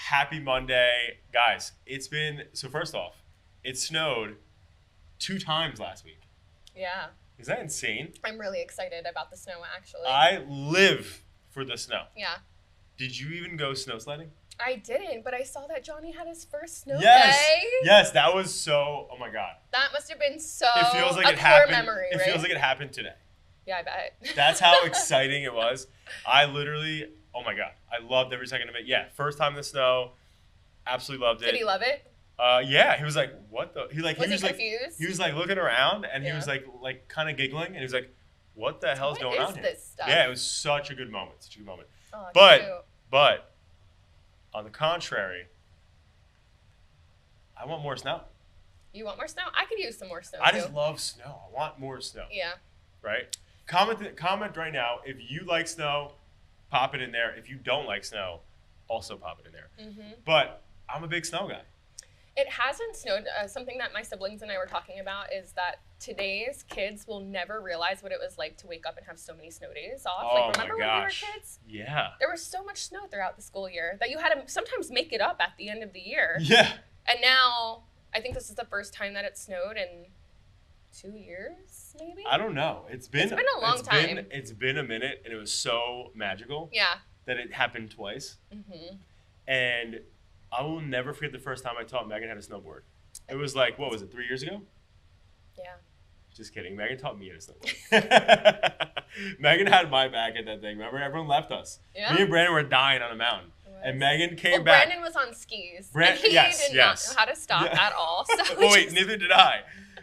Happy Monday. Guys, so first off, it snowed 2 times last week. Yeah. Is that insane? I'm really excited about the snow, actually. I live for the snow. Yeah. Did you even go snow sledding? I didn't, but I saw that Johnny had his first snow Yes. day. Yes, that was so, oh my God. That must have been so It feels like a it core happened. memory, It right? feels like it happened today. Yeah, I bet. That's how exciting it was. I literally, oh my God, I loved every second of it. Yeah, first time in the snow, absolutely loved it. Did he love it? Yeah, he was like, "What the?" He Was he was like, confused? he was like looking around, and he Yeah. was like kind of giggling, and he was like, "What the hell's going on What is here?" this stuff? Yeah, it was such a good moment, such a good moment. Oh, But cute. but on the contrary, I want more snow. You want more snow? I could use some more snow, I too. just love snow. I want more snow. Yeah. Right? Comment right now if you like snow, pop it in there. If you don't like snow, also pop it in there. Mm-hmm. But I'm a big snow guy. It hasn't snowed. Something that my siblings and I were talking about is that today's kids will never realize what it was like to wake up and have so many snow days off. Oh Like, remember my when we were gosh. kids? Yeah. There was so much snow throughout the school year that you had to sometimes make it up at the end of the year. Yeah. And now, I think this is the first time that it snowed in 2 years, maybe? I don't know. It's been a long time. It's been a minute, and it was so magical Yeah. that it happened twice. Mm-hmm. And I will never forget the first time I taught Megan how to snowboard. It was like, what was it, 3 years ago? Yeah. Just kidding. Megan taught me how to snowboard. Megan had my back at that thing. Remember, everyone left us. Yeah. Me and Brandon were dying on a mountain, and Megan came Well, back. Brandon was on skis. Bran- and he yes, did yes. not know how to stop Yeah. at all. So Oh wait, just- neither did I.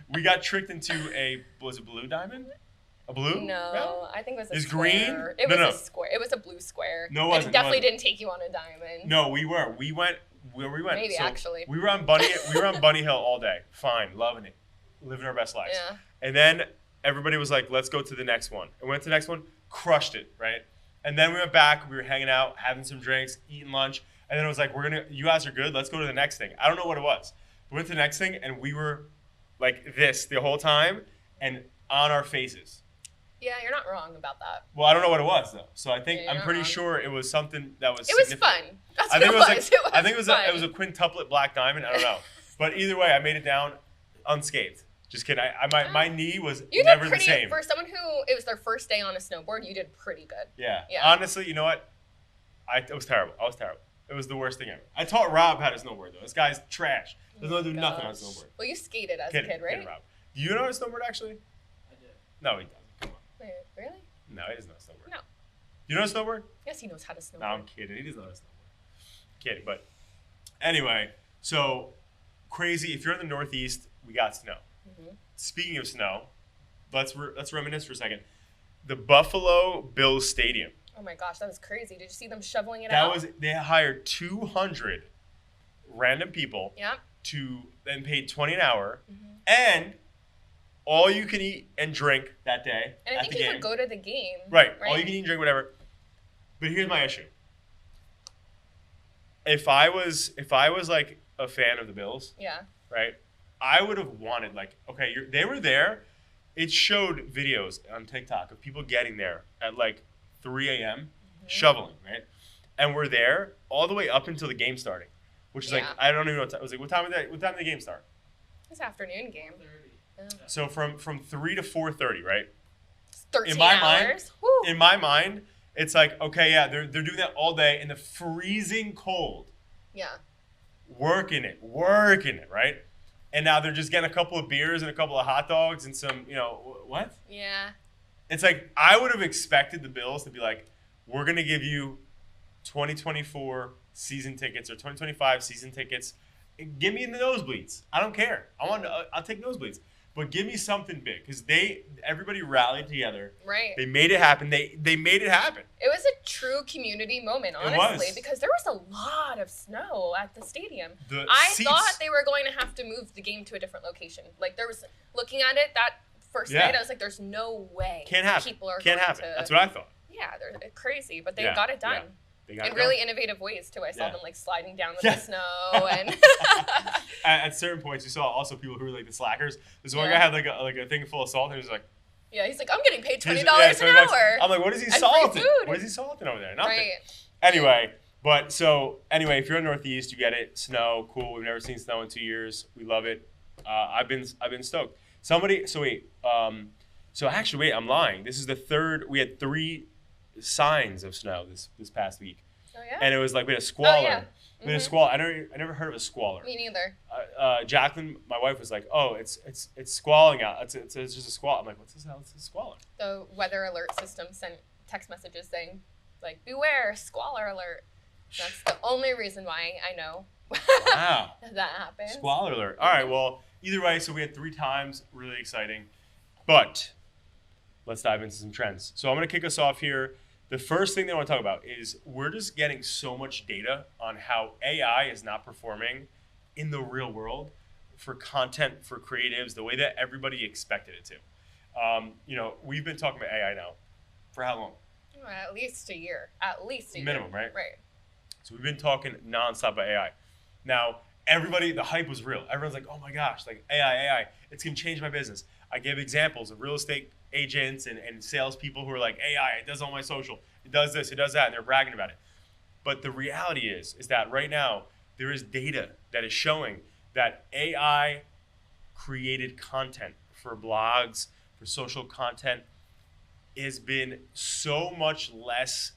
We got tricked into was it blue diamond? A blue? No, I think it was a Is square. green? It No, was no. a square. It was a blue square. No, it And wasn't, it it definitely wasn't. didn't take you on a diamond. No, we were. We went where we went. Maybe, actually. We were on Bunny. We were on Bunny Hill all day. Fine, loving it, living our best lives. Yeah. And then everybody was like, "Let's go to the next one." And we went to the next one, crushed it, right? And then we went back. We were hanging out, having some drinks, eating lunch, and then it was like, You guys are good. Let's go to the next thing." I don't know what it was. We went to the next thing, and we were like this the whole time, and on our faces. Yeah, you're not wrong about that. Well, I don't know what it was though. So I think Yeah, you're I'm not pretty wrong. sure it was something that was. It was significant. fun. That's I what think it it was was. like I think fun. it was a quintuplet black diamond. I don't know, but either way, I made it down unscathed. Just kidding. My knee was You never did the pretty same. for someone who it was their first day on a snowboard. You did pretty good. Yeah. Yeah. Honestly, you know what? It was terrible. I was terrible. It was the worst thing ever. I taught Rob how to snowboard though. This guy's trash. Doesn't do nothing on a Gosh. snowboard. Well, you skated as Kidding, a kid, right? kidding, Rob. Do you know how to snowboard actually? I did. No, he doesn't. Come on. Wait, really? No, he doesn't know how to snowboard. No. You know how to snowboard? Yes, he knows how to snowboard. No, I'm kidding. He doesn't know how to snowboard. Kidding, but anyway, so crazy. If you're in the Northeast, we got snow. Mhm. Speaking of snow, let's reminisce for a second. The Buffalo Bills Stadium. Oh my gosh, that was crazy. Did you see them shoveling it That out? was they hired 200 random people Yeah. to then paid $20 an hour, Mhm. and all you can eat and drink that day And I at think the you game. could go to the game. Right. All you can eat and drink, whatever. But here's my issue. If I was like a fan of the Bills, Yeah. right, I would have wanted like, okay, they were there. It showed videos on TikTok of people getting there at like 3 a.m. shoveling, right? And we're there all the way up until the game starting, which is like, Yeah. I don't even know what time. I was like, what time did the game start? This afternoon game. 30. Yeah. So from 3 to 4:30, right? It's 13 In my mind- hours. Woo. In my mind, it's like, okay, yeah, they're doing that all day in the freezing cold, Yeah. working it, right? And now they're just getting a couple of beers and a couple of hot dogs and some, what? Yeah. It's like I would have expected the Bills to be like, we're going to give you 2024 season tickets or 2025 season tickets. Give me the nosebleeds. I don't care. I'll take nosebleeds. But give me something big because everybody rallied together. Right. They made it happen. They made it happen. It was a true community moment, It honestly, was. because there was a lot of snow at the stadium. The I seats- thought they were going to have to move the game to a different location. Like there was looking at it that first Yeah. night, I was like, "There's no way Can't happen. people are Can't going happen. to." That's what I thought. Yeah, they're crazy, but they Yeah, got it yeah. done They got in it really done. innovative ways too. I saw Yeah. them like sliding down with Yeah. the snow and. At certain points, you saw also people who were like the slackers. This one Yeah. guy had like a thing full of salt, and he was like, Yeah, he's like, I'm getting paid $20 yeah, so an he likes- hour. I'm like, what is he And free salting? food. What is he salting over there? Nothing. Right. Anyway, But so anyway, if you're in the Northeast, you get it. Snow, cool. We've never seen snow in 2 years. We love it. I've been stoked. Somebody. So wait. So actually, wait. I'm lying. This is the third. We had 3 signs of snow this past week, Oh yeah. and it was like we had a squalor. Oh yeah. We had a squall. I never heard of a squalor. Me neither. Jacqueline, my wife, was like, "Oh, it's squalling out. It's just a squall." I'm like, "What's this? What's a squalor?" The weather alert system sent text messages saying, like, beware, squalor alert. That's the only reason why I know Wow. that happens. Squalor alert. All right. Well, either way, so we had 3 times. Really exciting. But let's dive into some trends. So I'm going to kick us off here. The first thing that I want to talk about is we're just getting so much data on how AI is not performing in the real world for content, for creatives, the way that everybody expected it to. We've been talking about AI now for how long? At least a year. At least a year. Minimum, right? Right. So we've been talking nonstop about AI. Now, the hype was real. Everyone's like, oh my gosh, like AI, it's going to change my business. I gave examples of real estate agents and salespeople who are like, AI, it does all my social, it does this, it does that, and they're bragging about it. But the reality is that right now, there is data that is showing that AI created content for blogs, for social content, has been so much less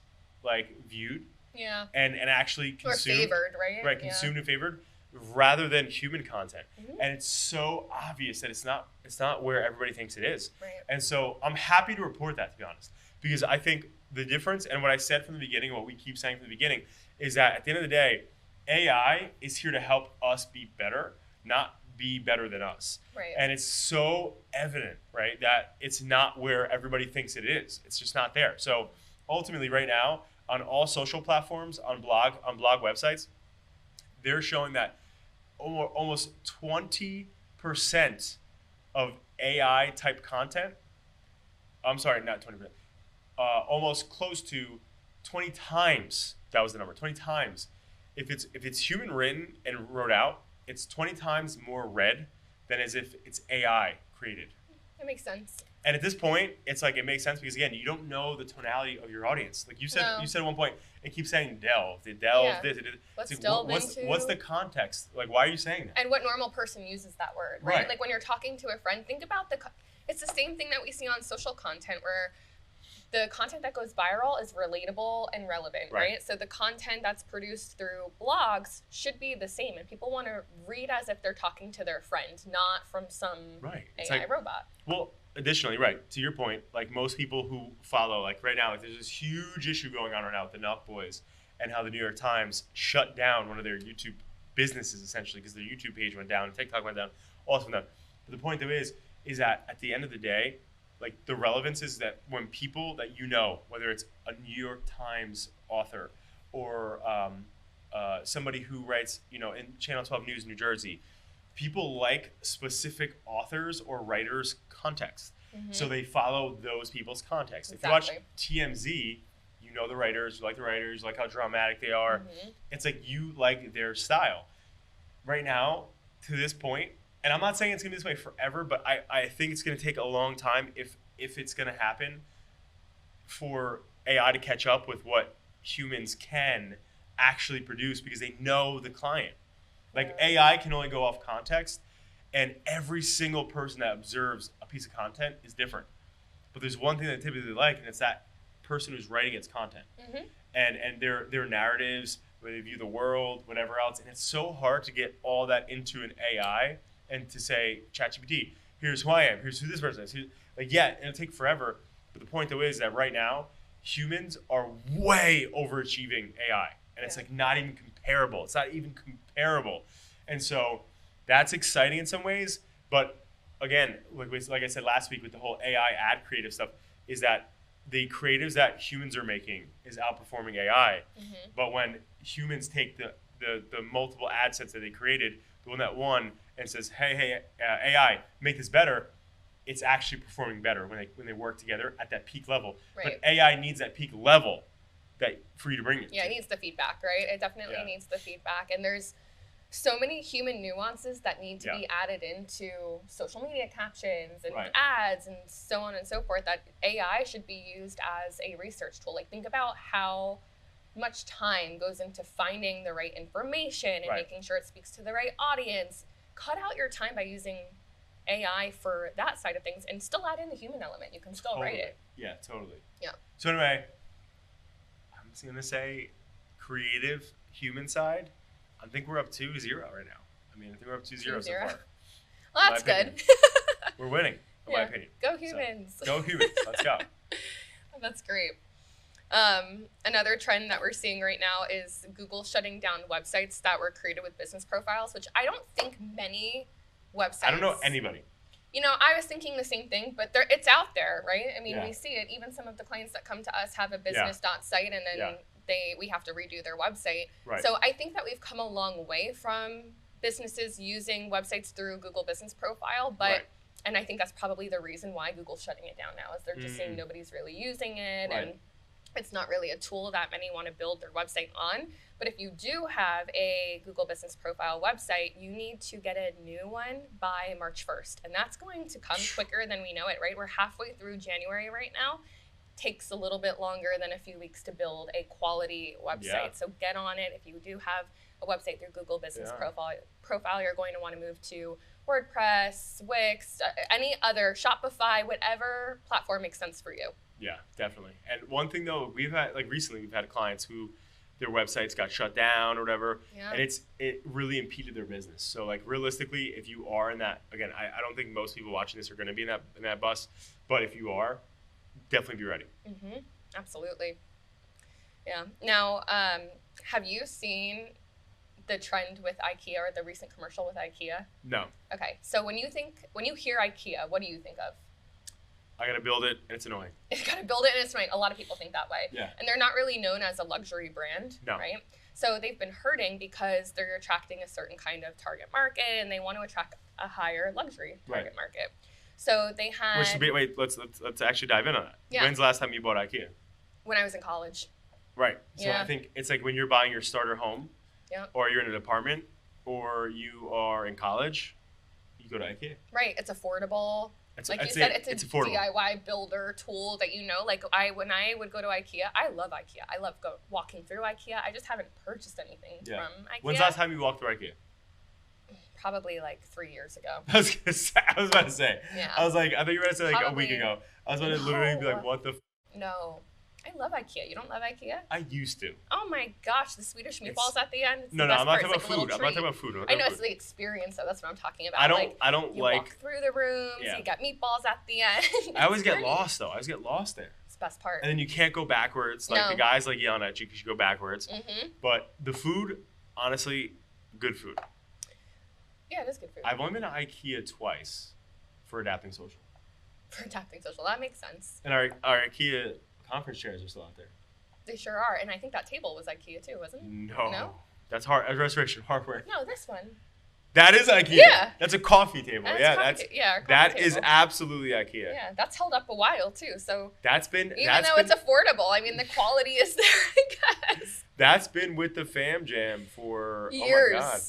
viewed Yeah. and actually Or consumed. favored, right? Right, Yeah. consumed and favored rather than human content. Mhm. And it's so obvious that it's not where everybody thinks it is. Right. And so I'm happy to report that, to be honest, because I think the difference, and what I said from the beginning, what we keep saying from the beginning, is that at the end of the day, AI is here to help us be better, not be better than us. Right. And it's so evident, right, that it's not where everybody thinks it is. It's just not there. So ultimately, right now, on all social platforms, on blog websites, they're showing that almost 20% of AI type content. I'm sorry, not 20%. Almost close to 20 times. That was the number. 20 times. If it's human written and wrote out, it's 20 times more read than as if it's AI created. That makes sense. And at this point, it's like it makes sense because again, you don't know the tonality of your audience. Like you said, No. you said at one point, it keeps saying delve, it delve, Yeah. this. Let's It's like, delve what's into. the context? Like, why are you saying that? And what normal person uses that word, right? Right. Like when you're talking to a friend, think about it's the same thing that we see on social content where the content that goes viral is relatable and relevant, Right. right? So the content that's produced through blogs should be the same, and people want to read as if they're talking to their friend, not from some Right. It's AI like, robot. well, additionally, right, to your point, like most people who follow, like right now, like there's this huge issue going on right now with the Nelk Boys and how the New York Times shut down one of their YouTube businesses essentially because their YouTube page went down, TikTok went down, all this went down. But the point though is that at the end of the day, like the relevance is that when people that you know, whether it's a New York Times author or somebody who writes, in Channel 12 News New Jersey, people like specific authors or writers' context. Mhm. So they follow those people's context. Exactly. If you watch TMZ, you know the writers, you like how dramatic they are. Mhm. It's like you like their style. Right now, to this point, and I'm not saying it's going to be this way forever, but I think it's going to take a long time if it's going to happen for AI to catch up with what humans can actually produce because they know the client. Like AI can only go off context, and every single person that observes a piece of content is different. But there's one thing that they typically like, and it's that person who's writing its content Mhm. and their narratives, where they view the world, whatever else. And it's so hard to get all that into an AI and to say, ChatGPT, here's who I am, here's who this person is. It'll take forever. But the point though is that right now, humans are way overachieving AI. And it's Yeah. like not even comparable. It's not even comparable. And so that's exciting in some ways. But again, like I said last week with the whole AI ad creative stuff, is that the creatives that humans are making is outperforming AI. Mhm. But when humans take the multiple ad sets that they created, the one that won, and says, hey, AI, make this better, it's actually performing better when they work together at that peak level. Right. But AI needs that peak level for you to bring it Yeah, to. it needs the feedback, right? It definitely Yeah. needs the feedback. And there's so many human nuances that need to Yeah. be added into social media captions and Right. ads and so on and so forth that AI should be used as a research tool. Like think about how much time goes into finding the right information and Right. making sure it speaks to the right audience. Cut out your time by using AI for that side of things and still add in the human element. You can still write it. Yeah, totally. Yeah. So anyway, I'm just gonna say, creative human side. I think we're up 2-0 right now. I mean, I think we're up 2-0 so 2-0. far. Well, In that's my good. We're winning, in my Yeah. opinion. Go So, humans. go humans. Let's go. That's great. Another trend that we're seeing right now is Google shutting down websites that were created with business profiles, which I don't think many websites. I don't know anybody. You know, I was thinking the same thing, but it's out there, right? I mean, Yeah. we see it. Even some of the clients that come to us have a business.site, and then Yeah. we have to redo their website. Right. So I think that we've come a long way from businesses using websites through Google Business Profile, but Right. and I think that's probably the reason why Google's shutting it down now is they're just saying nobody's really using it, Right. and it's not really a tool that many want to build their website on. But if you do have a Google Business Profile website, you need to get a new one by March 1st. And that's going to come quicker than we know it, right? We're halfway through January right now. Takes a little bit longer than a few weeks to build a quality website. Yeah. So get on it. If you do have a website through Google Business Profile, you're going to want to move to WordPress, Wix, any other, Shopify, whatever platform makes sense for you. Yeah, definitely. And one thing though, recently we've had clients who their websites got shut down or whatever, Yeah. and it really impeded their business. So like realistically, if you are in that, again, I don't think most people watching this are going to be in that bus, but if you are, definitely be ready. Mm-hmm. Absolutely. Yeah. Now, have you seen the trend with IKEA or the recent commercial with IKEA? No, Okay. So when you hear IKEA, what do you think of? I got to build it, and it's annoying. You got to build it and it's right. A lot of people think that way. Yeah. And they're not really known as a luxury brand, No. right? So they've been hurting because they're attracting a certain kind of target market and they want to attract a higher luxury target market. So they had Let's actually dive in on that. Yeah. When's the last time you bought IKEA? when I was in college. Right. So Yeah. I think it's like when you're buying your starter home, Yeah. or you're in an apartment, or you are in college, you go to IKEA. Right. It's affordable. Like I'd you say said, it's a affordable. DIY builder tool that like when I would go to IKEA, I love IKEA. I love walking through IKEA. I just haven't purchased anything Yeah. from IKEA. When's the last time you walked through IKEA? Probably like 3 years ago. I was about to say. Yeah. I was like, I thought you were going to say like a week Probably. ago. I was about to literally be No. like, what the No. I love IKEA. You don't love IKEA? I used to. Oh my gosh, the Swedish meatballs It's- at the end. It's No, the no, best I'm not part. talking about It's like a food. little I'm not talking treat. about food. I'm I talking know about it's food. the experience, though. That's what I'm talking about. I Like, don't you like. walk through the rooms. Yeah. You got meatballs at the end. I always It's get great. lost though. I always get lost there. It's the best part. And then you can't go backwards. Like No. the guys like yelling at you because you go backwards. Mm-hmm. But the food, honestly, good food. Yeah, it is good food. I've only been to IKEA twice for Adapting Social. For adapting social, that makes sense. And our IKEA conference chairs are still out there. They sure are. And I think that table was IKEA too, wasn't it? No. No? That's Restoration Hardware. No, this one. That is IKEA. Yeah. That's a coffee table. That's Yeah, our coffee that is table. absolutely IKEA. Yeah, that's held up a while too. So That's been even though it's affordable, I mean the quality is there, I guess. that's been with the Fam Jam for Years. Oh my god.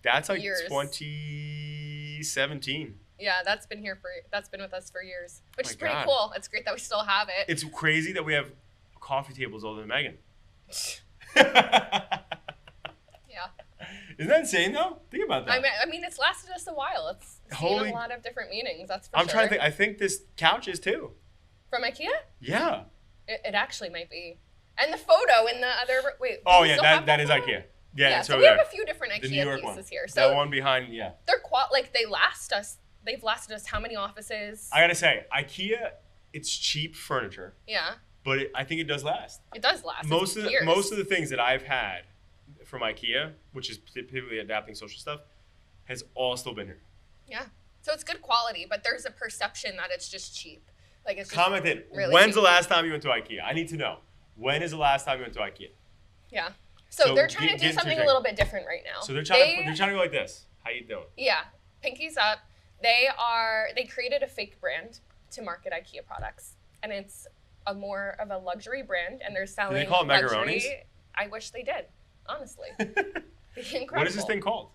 That's like Years. 2017. Yeah, that's been with us for years, which My is pretty God. cool. It's great that we still have it. It's crazy that we have coffee tables older than Megan. Yeah. Isn't that insane though? Think about that. I mean, it's lasted us a while. It's seen Holy- a lot of different meanings. That's for I'm sure. trying to think. I think this couch is too. From IKEA? Yeah. It actually might be. And the photo in the other. Wait. Oh do we yeah, still have that is photo? IKEA. Yeah, it's so over we there. have a few different The IKEA New York pieces one. here. That So one behind, yeah. they're they last us. They've lasted us how many offices? I gotta say, IKEA, it's cheap furniture, Yeah, but I think it does last. it does last. Most It's of years. the things that I've had from IKEA, which is typically Adapting Social stuff, has all still been here. Yeah. So it's good quality, but there's a perception that it's just cheap. Like it's just Comment in. really When's cheap. the last time you went to IKEA? I need to know. When is the last time you went to IKEA? Yeah. So, So they're trying get to do into something your a little bit different right now. So they're trying to go like this. How you doing? Yeah, pinkies up. They created a fake brand to market IKEA products, and it's a more of a luxury brand, and they're selling. call it macaronis? luxury. I wish they did, honestly. It'd be incredible. What is this thing called?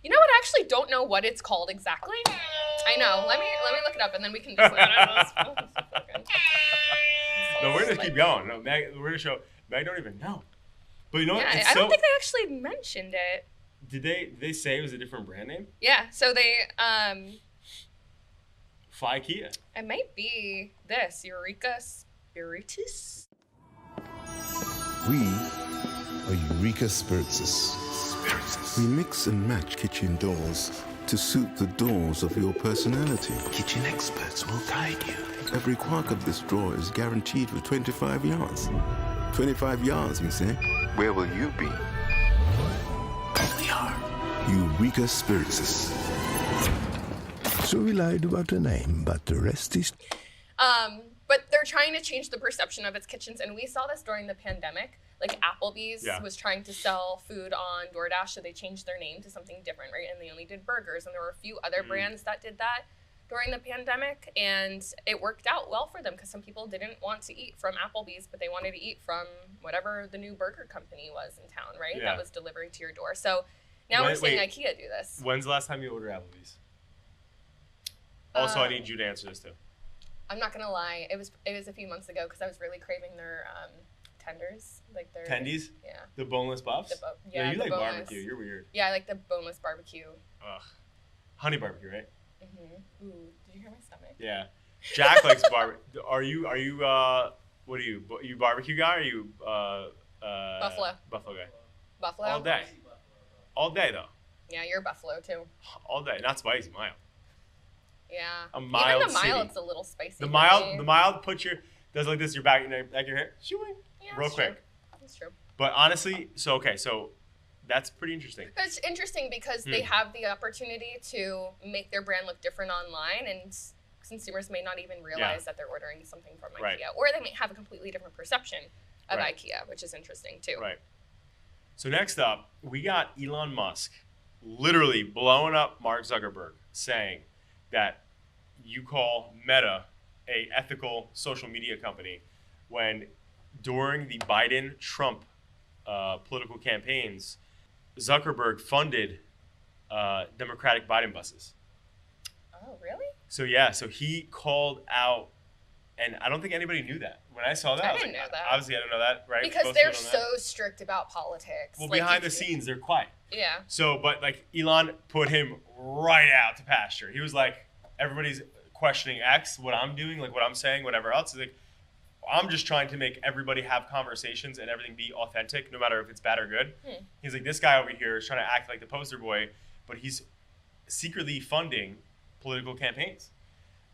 You know what? I actually don't know what it's called exactly. I know. Let me look it up, and then we can just. No, we're gonna keep going. No, we're gonna show I don't even know. But you know what? Yeah, It's I don't so. think they actually mentioned it. Did they say it was a different brand name? Yeah, so they Fly Kia. it might be this Eureka Spiritus. We are Eureka Spiritus. We mix and match kitchen doors to suit the doors of your personality. Kitchen experts will guide you. Every quark of this drawer is guaranteed for 25 yards. 25 yards, me say. Where will you be? We are. Eureka Spiritus. So we lied about the name, but the rest is... But they're trying to change the perception of its kitchens, and we saw this during the pandemic. Like Applebee's was trying to sell food on DoorDash, so they changed their name to something different, right? And they only did burgers, and there were a few other brands that did that during the pandemic, and it worked out well for them because some people didn't want to eat from Applebee's, but they wanted to eat from whatever the new burger company was in town, right? Yeah. That was delivering to your door. So now we're seeing IKEA do this. When's the last time you ordered Applebee's? Also, I need you to answer this too. I'm not gonna lie, it was a few months ago because I was really craving their tenders, like their Tendies? Yeah. The boneless buffs? Yeah, you the like boneless. barbecue. You're weird. Yeah, I like the boneless barbecue. Ugh. Honey barbecue, right? Ooh, did you hear my stomach? Yeah. Jack likes barbecue. Are you what are you? You barbecue guy or are you Buffalo. Buffalo guy? Buffalo. All day. All day though. Yeah, you're buffalo too. All day. Not spicy, mild. Yeah. A mild Even the mild's city. a little spicy. The for mild me. does like this, your back your hair. Shooing. Yeah, Real that's quick. True. That's true. But honestly, so that's pretty interesting. But it's interesting because they have the opportunity to make their brand look different online, and consumers may not even realize that they're ordering something from IKEA, Right. or they may have a completely different perception of Right. IKEA, which is interesting too. Right. So next up, we got Elon Musk literally blowing up Mark Zuckerberg, saying that you call Meta a ethical social media company when during the Biden-Trump political campaigns, Zuckerberg funded Democratic Biden buses. Oh, really? So yeah, so he called out, and I don't think anybody knew that. When I saw that, I was didn't like, know that. Obviously, I didn't know that, right? Because Most they're people don't know so strict about politics. that. Well, Like, behind you- the scenes, they're quiet. Yeah. So, but like Elon put him right out to pasture. He was like, everybody's questioning X, what I'm doing, like what I'm saying, whatever else. He's like, I'm just trying to make everybody have conversations and everything be authentic, no matter if it's bad or good. He's like, this guy over here is trying to act like the poster boy, but he's secretly funding political campaigns.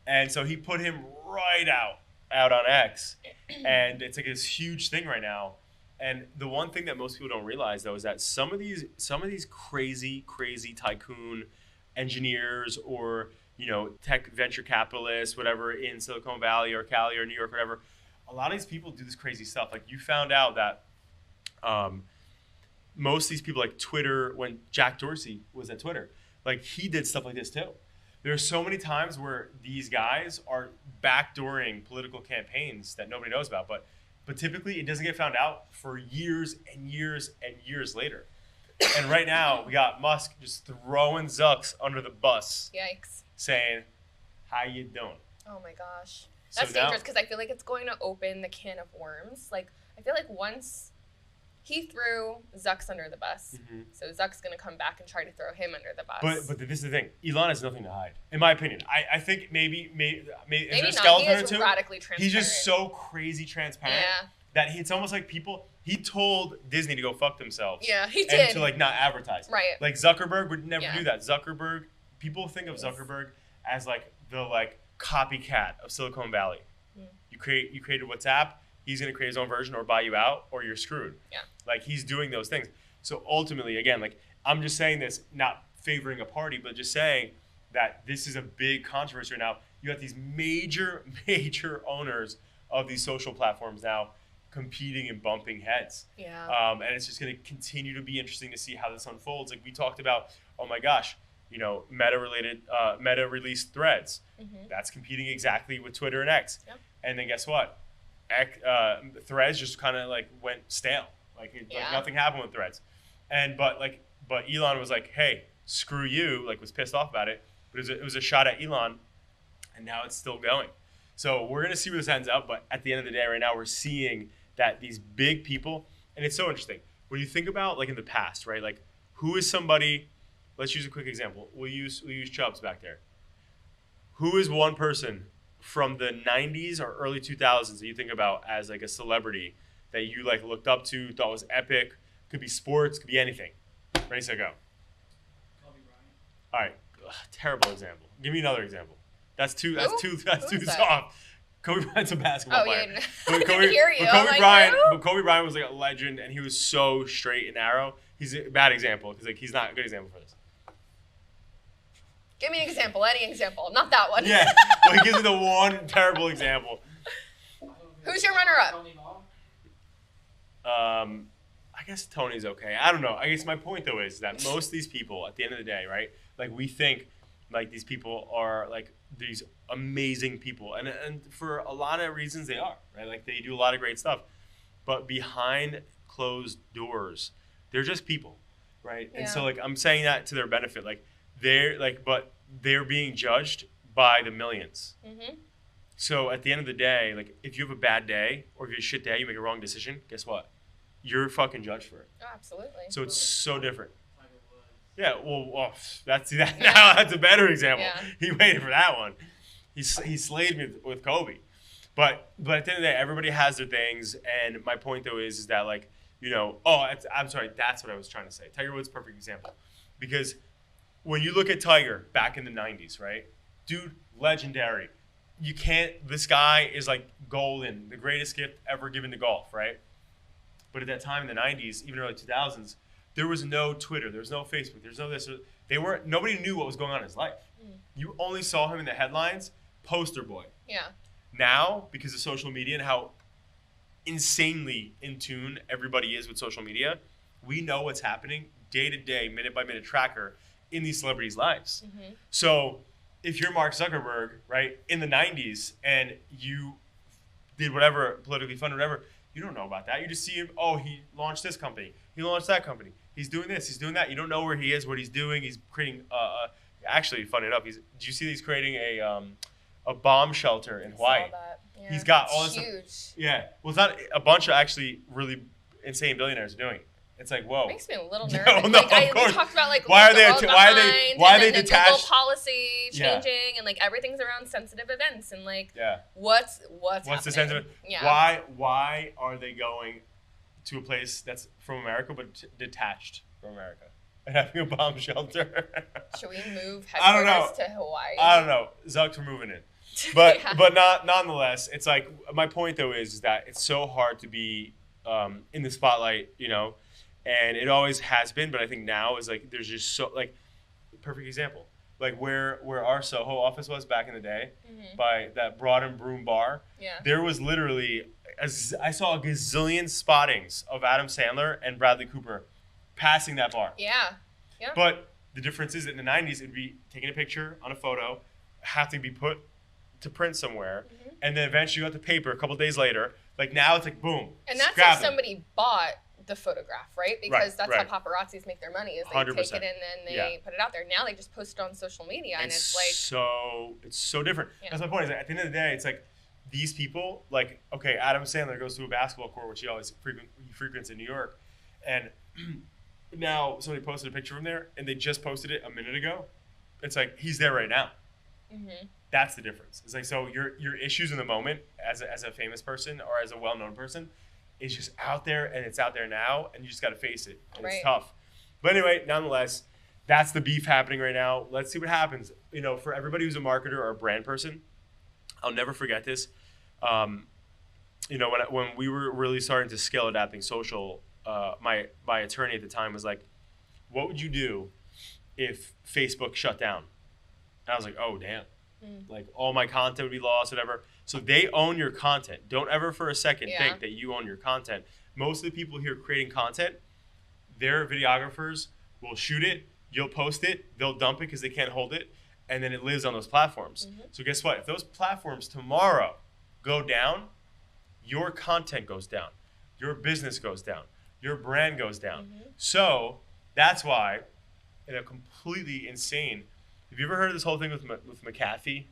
And so he put him right out on X. And it's like this huge thing right now. And the one thing that most people don't realize though is that some of these crazy tycoon engineers or tech venture capitalists, whatever, in Silicon Valley or Cali or New York, whatever, a lot of these people do this crazy stuff. Like you found out that most of these people, like Twitter, when Jack Dorsey was at Twitter, like he did stuff like this too. There's so many times where these guys are backdooring political campaigns that nobody knows about, but typically it doesn't get found out for years and years and years later. And right now we got Musk just throwing Zucks under the bus, Yikes. saying, "How you doing?" Oh my gosh. So That's now- dangerous because I feel like it's going to open the can of worms. Like, I feel like once he threw Zucks under the bus, so Zuck's going to come back and try to throw him under the bus. But this is the thing. Elon has nothing to hide, in my opinion. I think maybe is there a Maybe not. He skeleton or is two? radically transparent. He's just so crazy transparent Yeah. that it's almost like people. He told Disney to go fuck themselves. Yeah, he And did. to like not advertise. Right. Like Zuckerberg would never Yeah. do that. Zuckerberg, people think of Zuckerberg as like the copycat of Silicon Valley. You created WhatsApp. He's gonna create his own version or buy you out, or you're screwed. Yeah. Like he's doing those things. So ultimately, again, like I'm just saying this, not favoring a party, but just saying that this is a big controversy right now. You got these major owners of these social platforms now competing and bumping heads. Yeah. And it's just going to continue to be interesting to see how this unfolds. Like we talked about, oh my gosh, Meta released Threads. That's competing exactly with Twitter and X. Yep. And then guess what? Threads just kind of like went stale. Like nothing happened with Threads. And but Elon was like, hey, screw you. Like was pissed off about it. But it was a shot at Elon, and now it's still going. So we're gonna see where this ends up. But at the end of the day, right now we're seeing that these big people, and it's so interesting when you think about like in the past, right? Like who is somebody? Let's use a quick example. We'll use Chubbs back there. Who is one person from the 90s or early 2000s that you think about as like a celebrity that you like looked up to, thought was epic? Could be sports, could be anything. Ready, set, go. Kobe Bryant. All right, ugh, terrible example. Give me another example. That's too Who is that? soft. Kobe Bryant's a basketball player. Yeah, But I didn't hear you. But Kobe Bryant was like a legend, and he was so straight and narrow. He's a bad example because like he's not a good example for this. Give me an example, any example, not that one. Yeah, well, he gives me the one terrible example. Who's your runner-up? Tony Ball. I guess Tony's okay. I don't know. I guess my point though is that most of these people, at the end of the day, right? Like we think like these people are like these amazing people, and for a lot of reasons they are, right? Like they do a lot of great stuff, but behind closed doors, they're just people, right? And so Yeah. like I'm saying that to their benefit, like but they're being judged by the millions. Mm-hmm. So at the end of the day, like if you have a bad day or if you have a shit day, you make a wrong decision, guess what? You're fucking judged for it. Oh, absolutely. So it's so different. Tiger Woods. Yeah, well that's that now. That's a better example. Yeah. He waited for that one. He slayed me with Kobe. But at the end of the day, everybody has their things. And my point though is that like I'm sorry. That's what I was trying to say. Tiger Woods, perfect example, because when you look at Tiger back in the 90s, right? Dude, legendary. You can't, this guy is like golden, the greatest gift ever given to golf, right? But at that time in the 90s, even early 2000s, there was no Twitter, there was no Facebook, there's no this. Nobody knew what was going on in his life. You only saw him in the headlines, poster boy. Yeah. Now, because of social media and how insanely in tune everybody is with social media, we know what's happening day to day, minute by minute tracker in these celebrities' lives. Mm-hmm. So if you're Mark Zuckerberg, right, in the 90s and you did whatever, politically funded, whatever, you don't know about that. You just see him, oh, he launched this company. He launched that company. He's doing this. He's doing that. You don't know where he is, what he's doing. He's creating, actually, funny enough, did you see he's creating a bomb shelter in Hawaii? Saw that. Yeah. He's got all It's this huge. stuff. Yeah. Well, it's not a bunch of actually really insane billionaires doing it. It's like, whoa. Makes me a little No, nervous. no, Like, of we course. talked about like Why are the they- world why are they- behind, why are and they then the detached? Google policy Yeah. changing, and like everything's around sensitive events, and like Yeah. what's What's the happening? sentiment? Yeah. Why are they going to a place that's from America but detached from America and having a bomb shelter? Should we move I don't know. headquarters to Hawaii? I don't know. Zuck's moving it. But Yeah. but not nonetheless, it's like my point though is that it's so hard to be in the spotlight, you know, and it always has been. But I think now is like there's just so like perfect example, like where our Soho office was back in the day, by that Broad and Broom bar. Yeah. There was literally I saw a gazillion spottings of Adam Sandler and Bradley Cooper passing that bar. Yeah. Yeah. But the difference is that in the 90s, it'd be taking a picture on a photo, have to be put to print somewhere, and then eventually you got the paper a couple days later. Like now it's like, boom. And that's grab if them. somebody bought the photograph, right? Because that's right. how paparazzis make their money is they 100%. take it and then they Yeah. put it out there. Now they just post it on social media, and it's like, it's so different. Yeah. That's my point. Is that at the end of the day, it's like these people, like, okay, Adam Sandler goes to a basketball court, which he always frequents in New York, and now somebody posted a picture from there, and they just posted it a minute ago. It's like he's there right now. That's the difference. It's like, so your issues in the moment as a famous person or as a well-known person is just out there, and it's out there now, and you just got to face it. And Right. It's tough. But anyway, nonetheless, that's the beef happening right now. Let's see what happens. You know, for everybody who's a marketer or a brand person, I'll never forget this. You know, when we were really starting to scale Adapting Social, my attorney at the time was like, what would you do if Facebook shut down? And I was like, oh, damn. Like, all my content would be lost, whatever. So they own your content. Don't ever for a second Yeah. think that you own your content. Most of the people here creating content, their videographers will shoot it, you'll post it, they'll dump it because they can't hold it, and then it lives on those platforms. So guess what? If those platforms tomorrow go down, your content goes down, your business goes down, your brand goes down. So that's why, in a completely insane, have you ever heard of this whole thing with McAfee?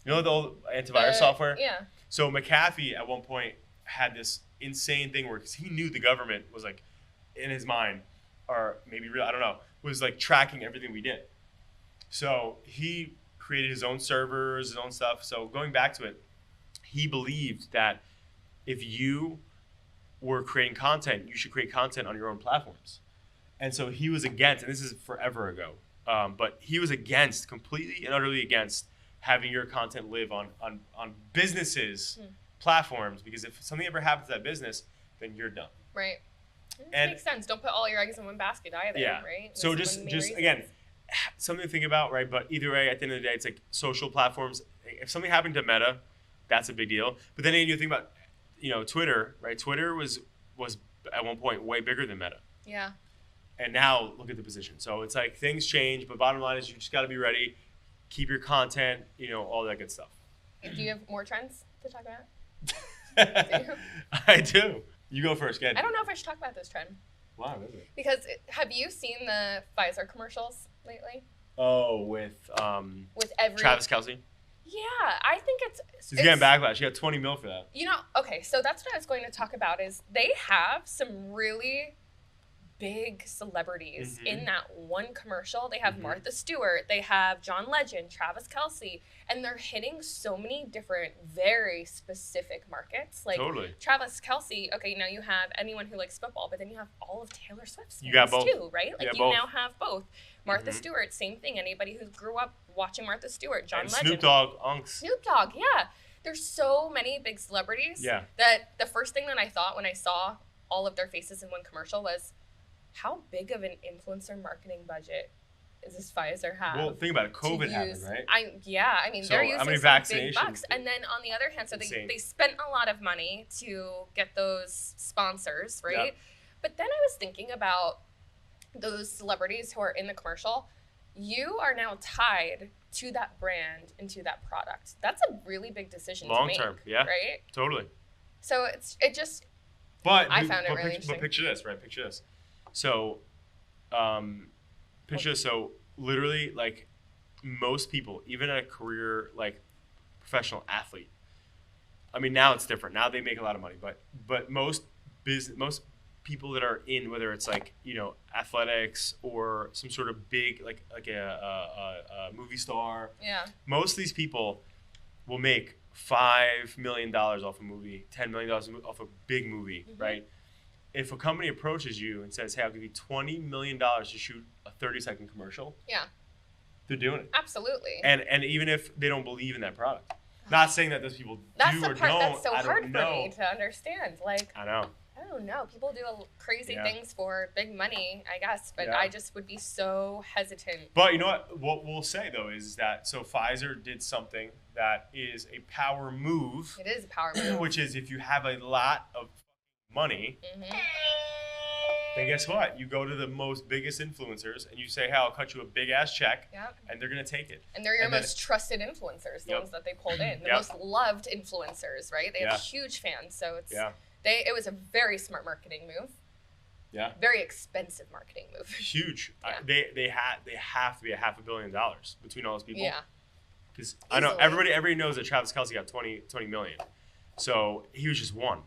You know the old antivirus software? Yeah. So McAfee at one point had this insane thing where, because he knew the government was like in his mind, or maybe real, I don't know, was like tracking everything we did. So he created his own servers, his own stuff. So going back to it, he believed that if you were creating content, you should create content on your own platforms. And so he was against, and this is forever ago, but he was against, completely and utterly against having your content live on businesses' platforms, because if something ever happens to that business, then you're done. Right. It And- makes sense. Don't put all your eggs in one basket either, Yeah. right? So That's one of the main just reasons. again, something to think about, right? But either way, at the end of the day, it's like social platforms. If something happened to Meta, that's a big deal. But then you think about, Twitter, right? Twitter was at one point way bigger than Meta. Yeah. And now look at the position. So it's like things change, but bottom line is you just got to be ready, keep your content, all that good stuff. Do you have more trends to talk about? I do. You go first, Ken. I don't know if I should talk about this trend. Wow, is it? Because have you seen the Pfizer commercials lately? Oh, with With every Travis Kelce. Yeah, I think it's He's getting backlash. He got 20 mil for that. Okay, so that's what I was going to talk about is they have some really big celebrities in that one commercial. They have Martha Stewart, they have John Legend, Travis Kelce, and they're hitting so many different, very specific markets. Like Totally. Travis Kelce, okay, now you have anyone who likes football, but then you have all of Taylor Swift's fans You got both. too, right? Like Yeah, you both. now have both. Martha Stewart, same thing. Anybody who grew up watching Martha Stewart, John And Legend. Snoop Dogg, Unks. Snoop Dogg, yeah. There's so many big celebrities Yeah. that the first thing that I thought when I saw all of their faces in one commercial was, how big of an influencer marketing budget does this Pfizer have? Well, think about it. to COVID happened, use? right? I mean, So, they're how using many some big vaccinations bucks. did- And then on the other hand, so Insane. they spent a lot of money to get those sponsors, right? Yeah. But then I was thinking about those celebrities who are in the commercial. You are now tied to that brand and to that product. That's a really big decision to Long make, term, yeah. right? Totally. So it just But I found it but really But interesting. picture this, right? Picture this. So, picture this. So literally, like most people, even a career like professional athlete. I mean, now it's different. Now they make a lot of money, but most people that are in, whether it's like athletics or some sort of big like a movie star, yeah. most of these people will make $5 million off a movie, $10 million off a big movie, right? If a company approaches you and says, "Hey, I'll give you $20 million to shoot a 30-second commercial," Yeah. they're doing it. Absolutely. And even if they don't believe in that product, not saying that those people That's do the or part don't. that's so I hard don't for know. me to understand. Like, I know. I don't know. People do crazy Yeah. things for big money, I guess, but Yeah. I just would be so hesitant. But you know what? What we'll say though is that so Pfizer did something that is a power move, It is a power move. which is if you have a lot of money, Mhm. then guess what? You go to the most biggest influencers and you say, "Hey, I'll cut you a big ass check," Yep. and they're gonna take it. And they're your And then- most trusted influencers, the Yep. ones that they pulled in, the Yep. most loved influencers, right? They Yeah. have huge fans, so it's Yeah, it was a very smart marketing move, yeah, very expensive marketing move. huge. Yeah. They have to be $500 million between all those people. Yeah, Because I know Easily. everybody knows that Travis Kelce got 20 million. So he was just one.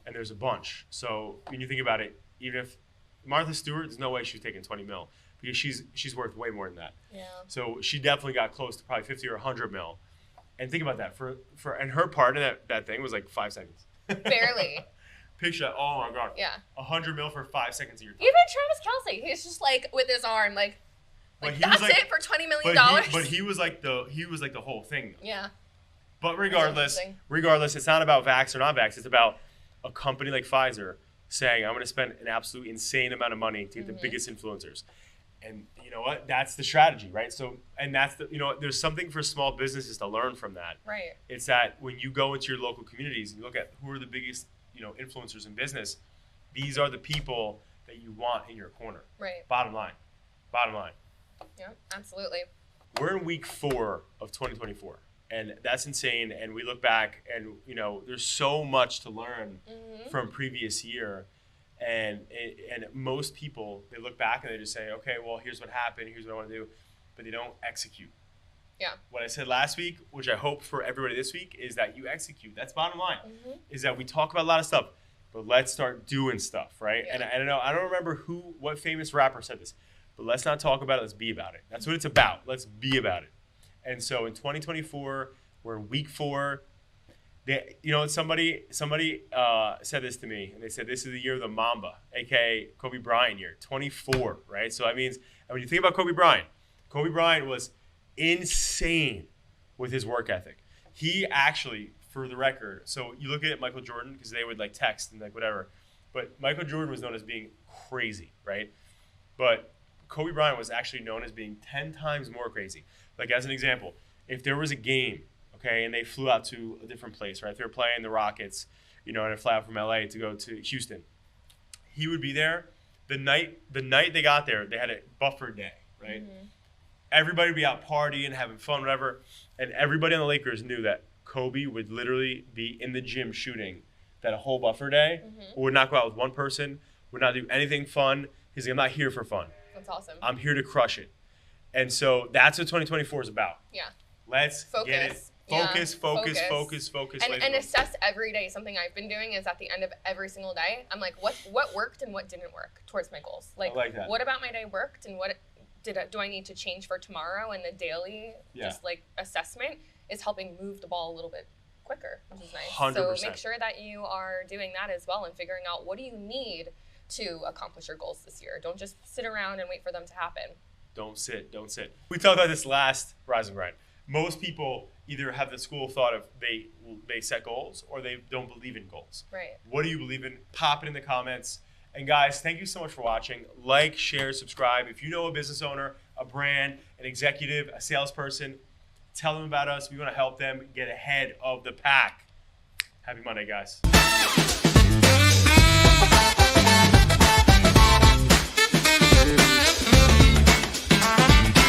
And there's a bunch. So when you think about it, even if Martha Stewart, there's no way she's taking 20 mil because she's worth way more than that. yeah, So she definitely got close to probably 50 or 100 mil. And think about that. And her part in that thing was like 5 seconds. barely. Picture that. Oh my God. Yeah. 100 mil for 5 seconds of your time. Even Travis Kelce, he's just like with his arm, like But he that's was like- it for $20 million. But he was like the whole thing. Yeah, But regardless, interesting. it's not about vax or not vax. It's about a company like Pfizer saying, "I'm going to spend an absolute insane amount of money to get the biggest influencers." And you know what? That's the strategy, right? So, and that's there's something for small businesses to learn from that. right. It's that when you go into your local communities and you look at who are the biggest, influencers in business, these are the people that you want in your corner. Right. Bottom line. Yeah, absolutely. We're in week 4 of 2024, and that's insane. And we look back, and there's so much to learn from previous year. And most people, they look back and they just say, "Okay, well, here's what happened. Here's what I want to do," but they don't execute. Yeah. What I said last week, which I hope for everybody this week, is that you execute. That's bottom line. Is that we talk about a lot of stuff, but let's start doing stuff, right? Yeah. And I don't remember what famous rapper said this, but let's not talk about it. Let's be about it. That's what it's about. Let's be about it. And so in 2024, we're in week 4. Somebody said this to me, and they said this is the year of the Mamba, aka Kobe Bryant year, 24, right? So that means, and when you think about Kobe Bryant was insane with his work ethic. He actually, for the record, so you look at Michael Jordan, because they would like text and like whatever, but Michael Jordan was known as being crazy, right? But Kobe Bryant was actually known as being 10 times more crazy. Like as an example, if there was a game, okay, and they flew out to a different place, right? If they were playing the Rockets, and they fly out from LA to go to Houston, he would be there. The night they got there, they had a buffer day, right? Everybody would be out partying, having fun, whatever. And everybody on the Lakers knew that Kobe would literally be in the gym shooting that a whole buffer day, would not go out with one person, would not do anything fun. He's like, I'm not here for fun. That's awesome. I'm here to crush it. And so that's what 2024 is about. Yeah. Let's get it. Focus. And assess every day. Something I've been doing is at the end of every single day, I'm like, what worked and what didn't work towards my goals. I like that. What about my day worked and what do I need to change for tomorrow? And the daily just like assessment is helping move the ball a little bit quicker, which is nice. 100%. So make sure that you are doing that as well and figuring out what do you need to accomplish your goals this year. Don't just sit around and wait for them to happen. Don't sit. We talked about this last Rise and Grind. Most people either have the school of thought of they set goals or they don't believe in goals. Right. What do you believe in? Pop it in the comments. And guys, thank you so much for watching. Like, share, subscribe. If you know a business owner, a brand, an executive, a salesperson, tell them about us. We want to help them get ahead of the pack. Happy Monday, guys.